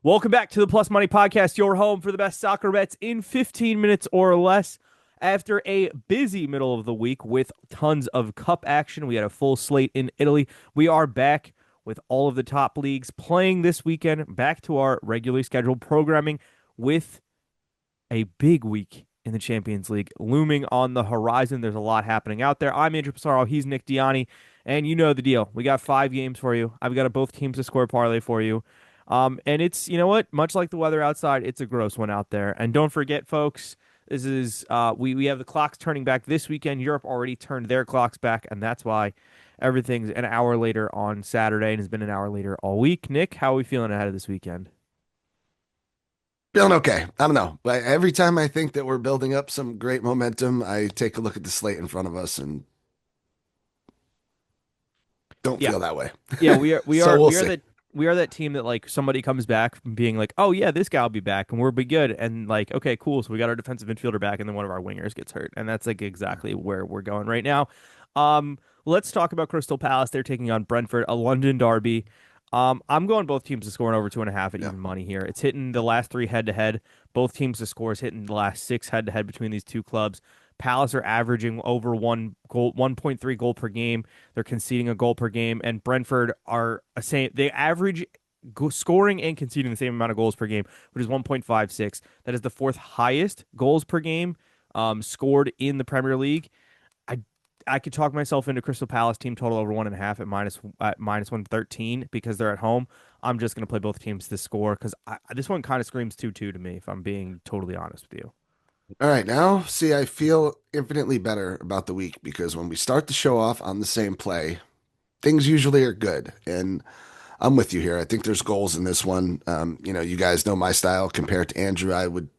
Welcome back to the Plus Money Podcast, your home for the best soccer bets in 15 minutes or less. After a busy middle of the week with tons of cup action, we had a full slate in Italy. We are back with all of the top leagues playing this weekend, back to our regularly scheduled programming with a big week in the Champions League looming on the horizon. There's a lot happening out there. I'm Andrew Passaro. He's Nick Dianni. And you know the deal. We got 5 games for you. I've got a both teams to score parlay for you. And it's, you know what? Much like the weather outside, it's a gross one out there. And don't forget, folks, this is we have the clocks turning back this weekend. Europe already turned their clocks back, and that's why everything's an hour later on Saturday and has been an hour later all week. Nick, how are we feeling ahead of this weekend? Feeling okay. I don't know. But every time I think that we're building up some great momentum, I take a look at the slate in front of us and don't Yeah. feel that way. Yeah, we are we So are we'll we are see. that team that like somebody comes back from being like, "Oh yeah, this guy will be back and we'll be good." And like, "Okay, cool. So we got our defensive midfielder back and then one of our wingers gets hurt." And that's like exactly where we're going right now. Let's talk about Crystal Palace. They're taking on Brentford, a London derby. I'm going both teams to score an over 2.5 at Yeah. even money here. It's hitting the last three head to head. Both teams to score is hitting the last six head to head between these two clubs. Palace are averaging over 1.3 goal per game. They're conceding a goal per game, and Brentford are a same. They average scoring and conceding the same amount of goals per game, which is 1.56. That is the fourth highest goals per game scored in the Premier League. I I could talk myself into Crystal Palace team total over 1.5 at minus 113 because they're at home. I'm just going to play both teams to score because this one kind of screams 2-2 to me, if I'm being totally honest with you. All right. Now, see, I feel infinitely better about the week because when we start the show off on the same play, things usually are good. And I'm with you here. I think there's goals in this one. You guys know my style compared to Andrew. I would,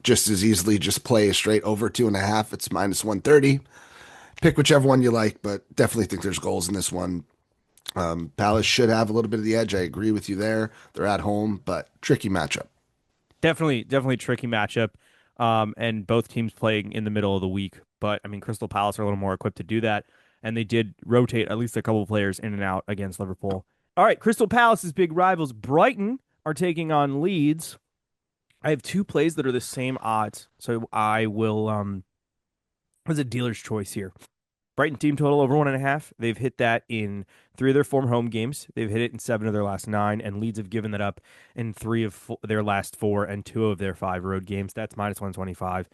just as easily just play a straight over 2.5. It's minus 130. Pick whichever one you like, but definitely think there's goals in this one. Palace should have a little bit of the edge. I agree with you there. They're at home, but tricky matchup. Definitely tricky matchup. And both teams playing in the middle of the week. But I mean, Crystal Palace are a little more equipped to do that, and they did rotate at least a couple of players in and out against Liverpool. All right, Crystal Palace's big rivals, Brighton, are taking on Leeds. I have two plays that are the same odds, so I will. As a dealer's choice here. Brighton team total over 1.5. They've hit that in three of their former home games. They've hit it in seven of their last nine, and Leeds have given that up in three of their last four and two of their five road games. That's minus 125.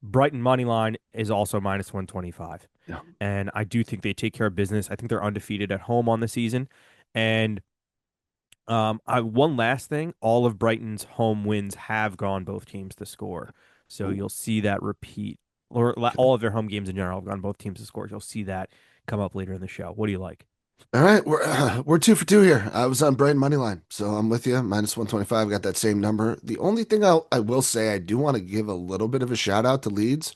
Brighton money line is also minus 125. Yeah. And I do think they take care of business. I think they're undefeated at home on the season. And one last thing, all of Brighton's home wins have gone both teams to score. So Ooh, you'll see that repeat, or okay. all of their home games in general have gone both teams to score. You'll see that come up later in the show. What do you like? All right, we're 2 for 2 here. I was on Brighton money line, so I'm with you. Minus 125. Got that same number. The only thing I will say, I do want to give a little bit of a shout out to Leeds.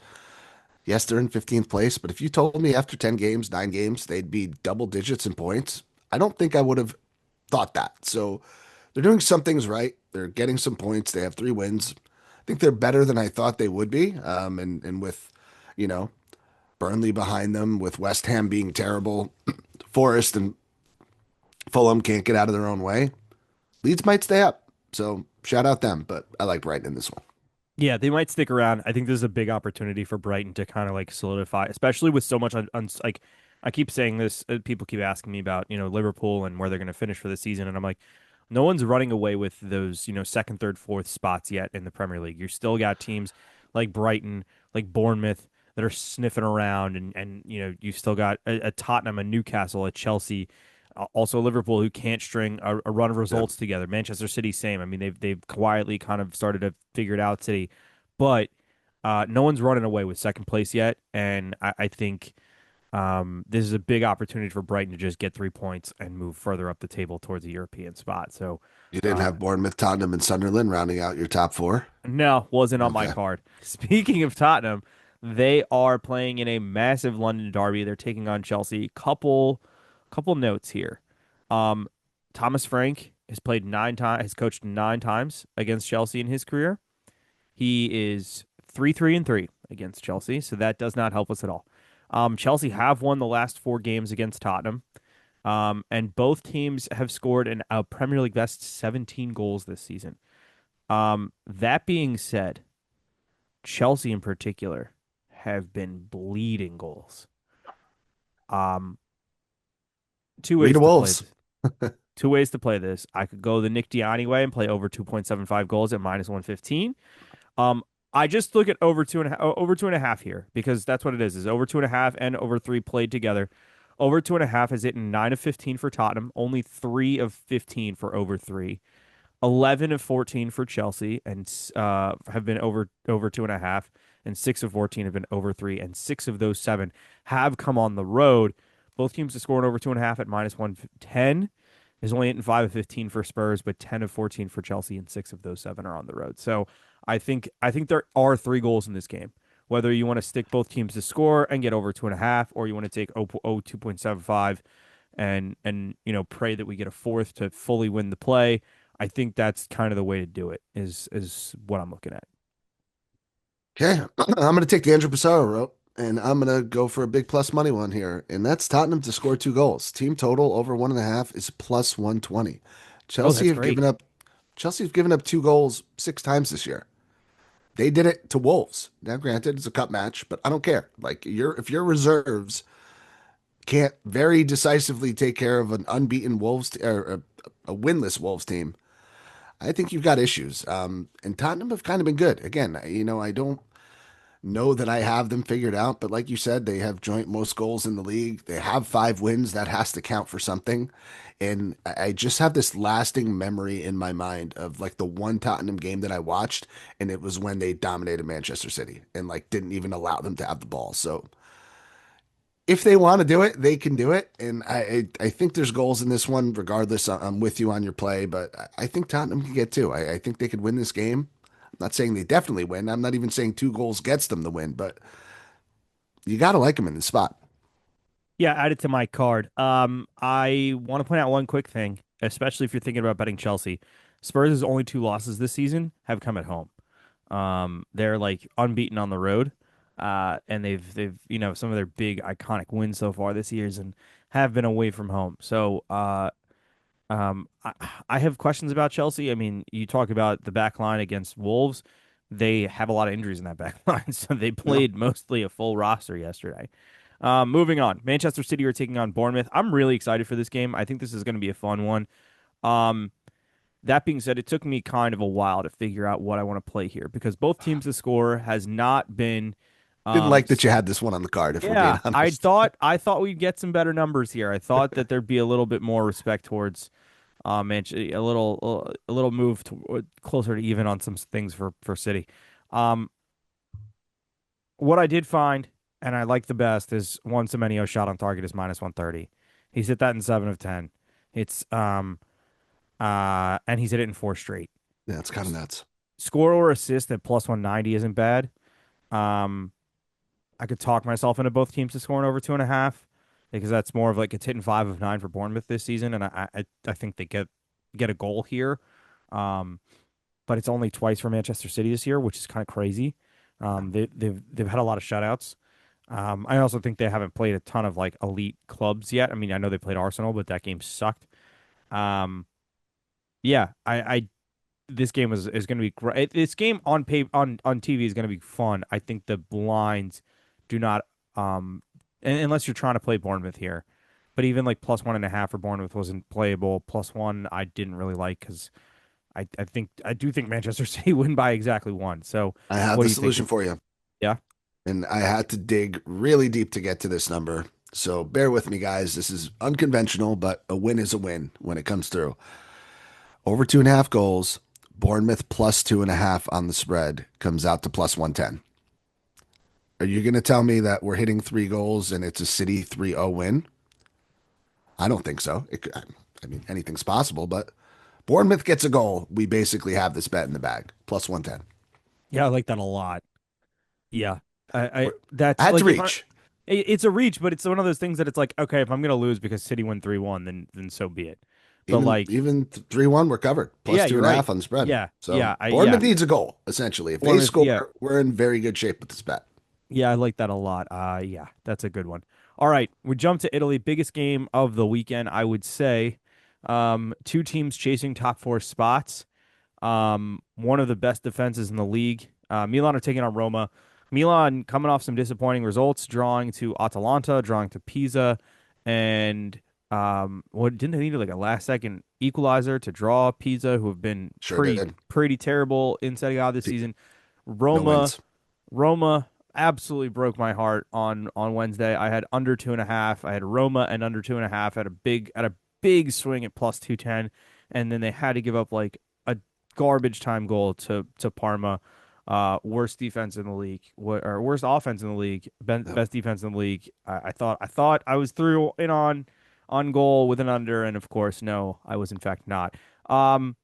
Yes, they're in 15th place, but if you told me after 10 games, 9 games, they'd be double digits in points, I don't think I would have thought that. So they're doing some things right. They're getting some points. They have 3 wins. I think they're better than I thought they would be. And with, you know, Burnley behind them, with West Ham being terrible, Forest and Fulham can't get out of their own way. Leeds might stay up. So shout out them, but I like Brighton in this one. Yeah, they might stick around. I think this is a big opportunity for Brighton to kind of like solidify, especially with so much like I keep saying this. People keep asking me about Liverpool and where they're going to finish for the season, and I'm like, no one's running away with those second, third, fourth spots yet in the Premier League. You still got teams like Brighton, like Bournemouth that are sniffing around, and you still got a Tottenham, a Newcastle, a Chelsea, also Liverpool who can't string a run of Yeah. results together. Manchester City, same. I mean, they've quietly kind of started to figure it out. City, but no one's running away with second place yet, and I think this is a big opportunity for Brighton to just get 3 points and move further up the table towards a European spot. So, You didn't uh, have Bournemouth, Tottenham, and Sunderland rounding out your top four. no, wasn't on my Okay. card. Speaking of Tottenham, they are playing in a massive London derby. They're taking on Chelsea. Couple notes here. Um, Thomas Frank has played 9 times, has coached 9 times against Chelsea in his career. He is 3-3-3 against Chelsea, so that does not help us at all. Chelsea have won the last 4 games against Tottenham. And both teams have scored a Premier League best 17 goals this season. That being said, Chelsea in particular have been bleeding goals. Um, two Three ways to to play Wolves. this. Two ways to play this. I could go the Nick Dianni way and play over 2.75 goals at minus 115. Um, I just look at over 2.5 here because that's what it is over 2.5 and over three played together. Over 2.5 is it in 9 of 15 for Tottenham, only 3 of 15 for over three. 11 of 14 for Chelsea and have been over 2.5, and 6 of 14 have been over three, and 6 of those 7 have come on the road. Both teams have scored over 2.5 at minus 110. Is only 8 and 5 of 15 for Spurs, but 10 of 14 for Chelsea, and 6 of those 7 are on the road. So I think there are 3 goals in this game. Whether you want to stick both teams to score and get over 2.5, or you want to take 2.75 and pray that we get a fourth to fully win the play. I think that's kind of the way to do it. Is what I'm looking at. Okay, I'm going to take the Andrew Passaro route, and I'm going to go for a big plus money one here, and that's Tottenham to score 2 goals. Team total over 1.5 is plus 120. Oh, Chelsea that's have great. given up. Chelsea have given up 2 goals 6 times this year. They did it to Wolves. Now, granted, it's a cup match, but I don't care. Like if your reserves can't very decisively take care of an unbeaten or a winless Wolves team, I think you've got issues. And Tottenham have kind of been good. Again, I don't know that I have them figured out, but like you said, they have joint most goals in the league. They have 5 wins. That has to count for something. And I just have this lasting memory in my mind of like the one Tottenham game that I watched, and it was when they dominated Manchester City and like didn't even allow them to have the ball. So if they want to do it, they can do it. And I think there's goals in this one, regardless. I'm with you on your play, but I think Tottenham can get 2. I think they could win this game. I'm not saying they definitely win. I'm not even saying 2 goals gets them the win, but you got to like them in the spot. Yeah, add it to my card. I want to point out one quick thing, especially if you're thinking about betting Chelsea. Spurs' only 2 losses this season have come at home. They're like unbeaten on the road. And they've some of their big iconic wins so far this year's and have been away from home. So I have questions about Chelsea. I mean, you talk about the back line against Wolves. They have a lot of injuries in that back line, so they Yeah. played mostly a full roster yesterday. Moving on, Manchester City are taking on Bournemouth. I'm really excited for this game. I think this is going to be a fun one. Um, that being said, it took me kind of a while to figure out what I want to play here because both teams to score has not been. Didn't Um, like that you had this one on the card, if we're being yeah, I honest. thought I thought we'd get some better numbers here. I thought that there'd be a little bit more respect towards a little move to closer to even on some things for City. Um, what I did find and I like the best is one Semenyo shot on target is minus 130. He's hit that in 7 of 10. It's and he's hit it in 4 straight. Yeah, it's kind of S- nuts. Score or assist at plus 190 isn't bad. Um, I could talk myself into both teams to scoring over 2.5 because that's more of like it's hitting 5 of 9 for Bournemouth this season, and I think they get a goal here. Um, but it's only twice for Manchester City this year, which is kind of crazy. They've had a lot of shutouts. I also think they haven't played a ton of like elite clubs yet. I mean, I know they played Arsenal, but that game sucked. Um, yeah, I this game is going to be great. This game on TV is going to be fun. I think the blinds do not unless you're trying to play Bournemouth here. But even like plus 1.5 for Bournemouth wasn't playable. Plus one I didn't really like because I do think Manchester City win by exactly one. So I have what the do you think? solution for you. Yeah. And I had to dig really deep to get to this number. So bear with me, guys. This is unconventional, but a win is a win when it comes through. Over 2.5 goals, Bournemouth plus 2.5 on the spread comes out to plus 110. Are you going to tell me that we're hitting 3 goals and it's a City 3-0 win? I don't think so. I mean, anything's possible, but Bournemouth gets a goal. We basically have this bet in the bag, plus 110. Yeah, I like that a lot. Yeah. I We're- I that's had to like if I reach. it's a reach, but it's one of those things that it's like, okay, if I'm gonna lose because City won 3-1, then so be it. But Even like, even 3-1, we're covered. Plus yeah, two you're and a right. half on the spread. Yeah, So yeah. Bournemouth needs a goal, essentially. If they Bournemouth, score, yeah, we're in very good shape with this bet. yeah, I like that a lot. Yeah, that's a good one. All right, we jump to Italy. Biggest game of the weekend, I would say. Two teams chasing top four spots. One of the best defenses in the league. Milan are taking on Roma. Milan coming off some disappointing results, drawing to Atalanta, drawing to Pisa, and what didn't they need like a last second equalizer to draw Pisa, who have been Sure pretty did. pretty terrible in Serie A this season. No Roma wins. Roma absolutely broke my heart on Wednesday. I had under 2.5. I had Roma and under 2.5 at a big swing at plus 210, and then they had to give up like a garbage time goal to Parma. Worst defense in the league, or worst offense in the league, Yep. best defense in the league. I thought I was through in on goal with an under, and of course, no, I was in fact not. Um,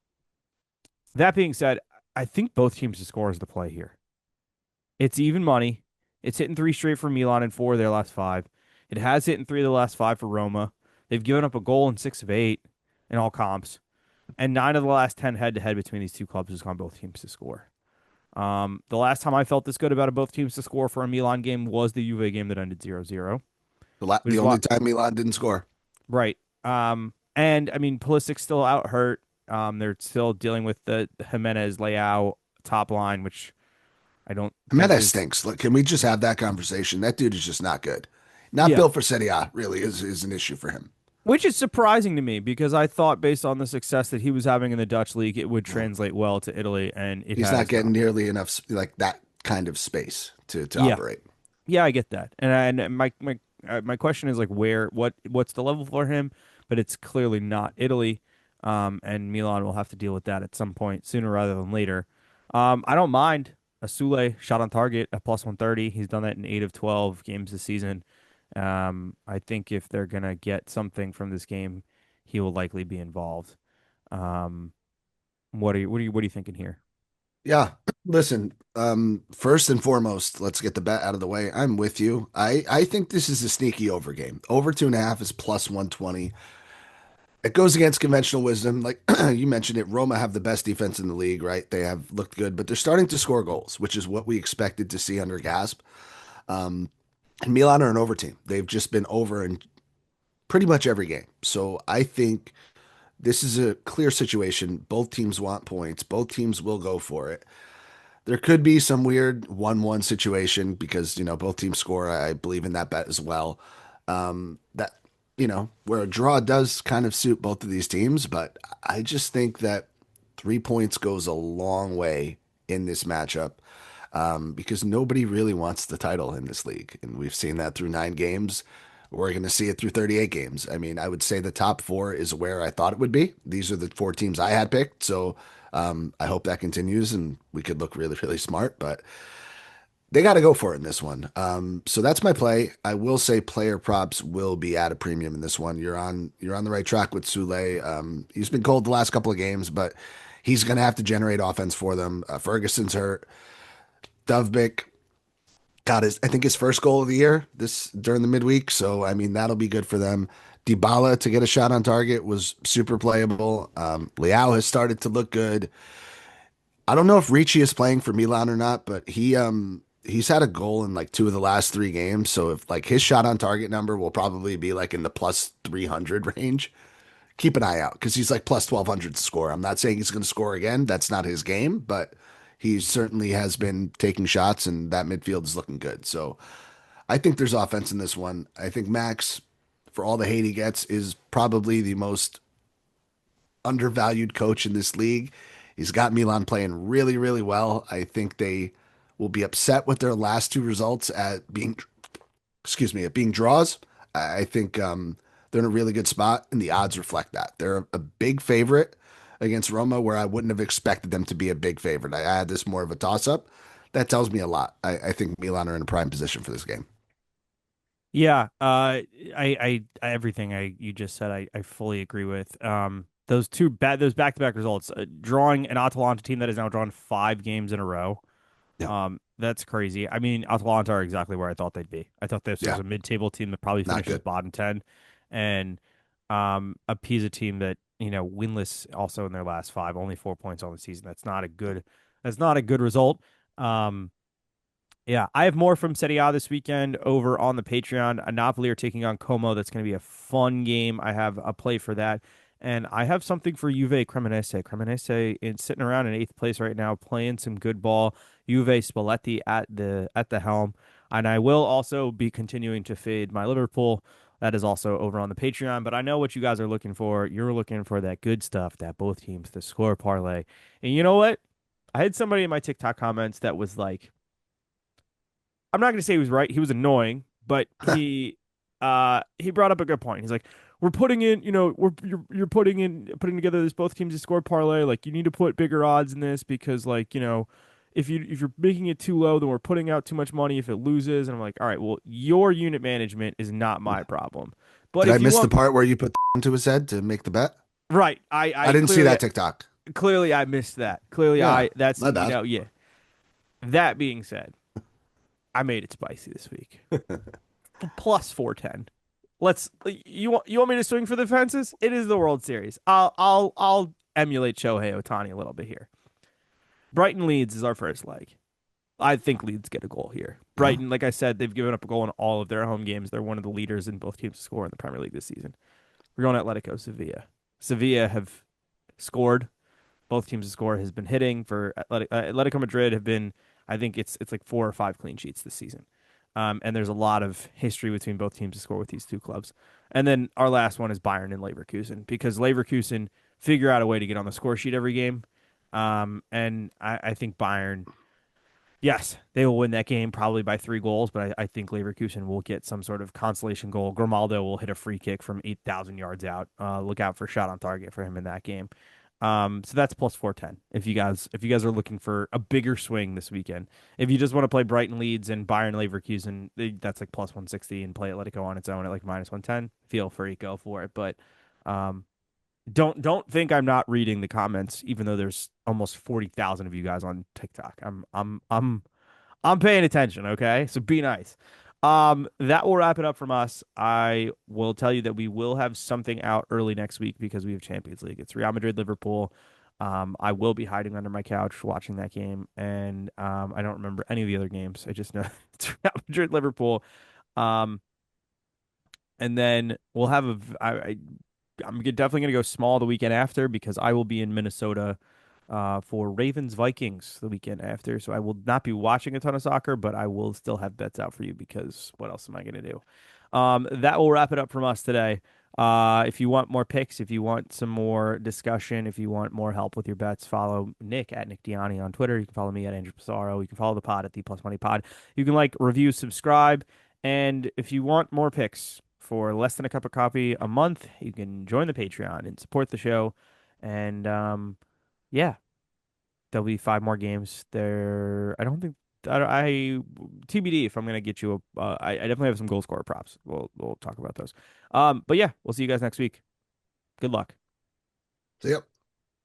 that being said, I think both teams to score is the play here. It's even money. It's hitting three straight for Milan and four of their last five. It has hit in three of the last five for Roma. They've given up a goal in six of eight in all comps, and nine of the last 10 head to head between these two clubs has gone both teams to score. The last time I felt this good about both teams to score for a Milan game was the Juve game that ended 0-0, which The is only what, time Milan didn't score. right. And I mean, Pulisic's still out hurt. They're still dealing with the Jimenez Leao top line, which I don't think Jimenez is, stinks. Look, can we just have that conversation? That dude is just not good. Not yeah, built for Serie A, really, is an issue for him. which is surprising to me because I thought based on the success that he was having in the Dutch league, it would No. translate well to Italy, and it He's not has getting not. nearly enough, like that kind of space to Yeah, operate. yeah, I get that, and my question is like what's the level for him? But it's clearly not Italy, and Milan will have to deal with that at some point sooner rather than later. I don't mind a Sule shot on target at plus 130. He's done that in 8 of 12 games this season. I think if they're gonna get something from this game, he will likely be involved. Um, what are you thinking here? Yeah. Listen, first and foremost, let's get the bet out of the way. I'm with you. I think this is a sneaky over game. Over 2.5 is plus 120. It goes against conventional wisdom. Like you mentioned it, Roma have the best defense in the league, right? They have looked good, but they're starting to score goals, which is what we expected to see under Gasp. Um, and Milan are an over team. They've just been over in pretty much every game. So I think this is a clear situation. Both teams want points. Both teams will go for it. There could be some weird 1-1 situation because, both teams score. I believe in that bet as well. That, where a draw does kind of suit both of these teams, but I just think that 3 points goes a long way in this matchup because nobody really wants the title in this league. And we've seen that through 9 games. We're going to see it through 38 games. I mean, I would say the top four is where I thought it would be. These are the four teams I had picked. So I hope that continues and we could look really, really smart, but they got to go for it in this one. So that's my play. I will say player props will be at a premium in this one. You're on the right track with Sule. He's been cold the last couple of games, but he's going to have to generate offense for them. Ferguson's hurt. Dovbik got I think his first goal of the year this during the midweek. So I mean that'll be good for them. Dybala to get a shot on target was super playable. Leao has started to look good. I don't know if Ricci is playing for Milan or not, but he's had a goal in like 2 of the last 3 games. So if like his shot on target number will probably be like in the plus 300 range. Keep an eye out because he's like plus 1200 to score. I'm not saying he's going to score again. That's not his game, but he certainly has been taking shots and that midfield is looking good. So I think there's offense in this one. I think Max, for all the hate he gets, is probably the most undervalued coach in this league. He's got Milan playing really, really well. I think they will be upset with their last 2 results at being, excuse me, at being draws. I think they're in a really good spot, and the odds reflect that. They're a big favorite against Roma, where I wouldn't have expected them to be a big favorite. I had this more of a toss-up. That tells me a lot. I think Milan are in a prime position for this game. Yeah, everything you just said, I fully agree with. Those back-to-back results, drawing an Atalanta team that has now drawn 5 games in a row. Yeah, That's crazy. I mean, Atalanta are exactly where I thought they'd be. I thought this was yeah, a mid-table team that probably not finishes good. bottom 10, and a Pisa team that winless also in their last five, only 4 points on the season. That's not a good result. Um, Yeah, I have more from Serie A this weekend over on the Patreon. Napoli are taking on Como. That's going to be a fun game. I have a play for that. And I have something for Juve Cremonese. Cremonese is sitting around in eighth place right now, playing some good ball. Juve Spalletti at the helm. And I will also be continuing to fade my Liverpool. That is also over on the Patreon. But I know what you guys are looking for. You're looking for that good stuff, that both teams, the score parlay. And you know what? I had somebody in my TikTok comments that was like, I'm not going to say he was right. He was annoying, but he brought up a good point. He's like, we're putting in, you're putting together this both teams to score parlay. Like you need to put bigger odds in this because like, if you're making it too low, then we're putting out too much money if it loses. And I'm like, all right, well, your unit management is not my problem. But Did I if you miss the want, part where you put into his head to make the bet? right, I I I didn't see clearly that TikTok. clearly I missed that. Clearly Yeah, I that's my bad. yeah. That being said, I made it spicy this week. Plus 410. You want me to swing for the fences? It is the World Series. I'll emulate Shohei Ohtani a little bit here. Brighton Leeds is our first leg. I think Leeds get a goal here. Yeah. Brighton, like I said, they've given up a goal in all of their home games. They're one of the leaders in both teams to score in the Premier League this season. We're going Atletico Sevilla. Sevilla have scored. Both teams to score has been hitting for Atletico Madrid have been. I think it's like 4 or 5 clean sheets this season. And there's a lot of history between both teams to score with these two clubs. And then our last one is Bayern and Leverkusen because Leverkusen figure out a way to get on the score sheet every game. And I think Bayern, yes, they will win that game probably by 3 goals, but I think Leverkusen will get some sort of consolation goal. Grimaldo will hit a free kick from 8,000 yards out. Look out for shot on target for him in that game. So that's plus 410. If you guys are looking for a bigger swing this weekend, if you just want to play Brighton Leeds and Bayern Leverkusen, that's like plus 160 and play Atletico on its own at like minus 110. Feel free, go for it. But um, don't think I'm not reading the comments, even though there's almost 40,000 of you guys on TikTok. I'm paying attention, okay? So be nice. That will wrap it up from us. I will tell you that we will have something out early next week because we have Champions League. It's Real Madrid, Liverpool. I will be hiding under my couch watching that game, and I don't remember any of the other games. I just know it's Real Madrid, Liverpool. Um, and then we'll have I'm definitely going to go small the weekend after because I will be in Minnesota for Ravens Vikings the weekend after. So I will not be watching a ton of soccer, but I will still have bets out for you because what else am I going to do? That will wrap it up from us today. If you want more picks, if you want some more discussion, if you want more help with your bets, follow Nick at Nick Dianni on Twitter. You can follow me at Andrew Passaro. You can follow the pod at the Plus Money Pod. You can like, review, subscribe. And if you want more picks for less than a cup of coffee a month, you can join the Patreon and support the show. And yeah, there'll be 5 more games there. I don't think I TBD if I'm gonna get you a. I definitely have some goal scorer props. We'll talk about those. But yeah, we'll see you guys next week. Good luck. See ya.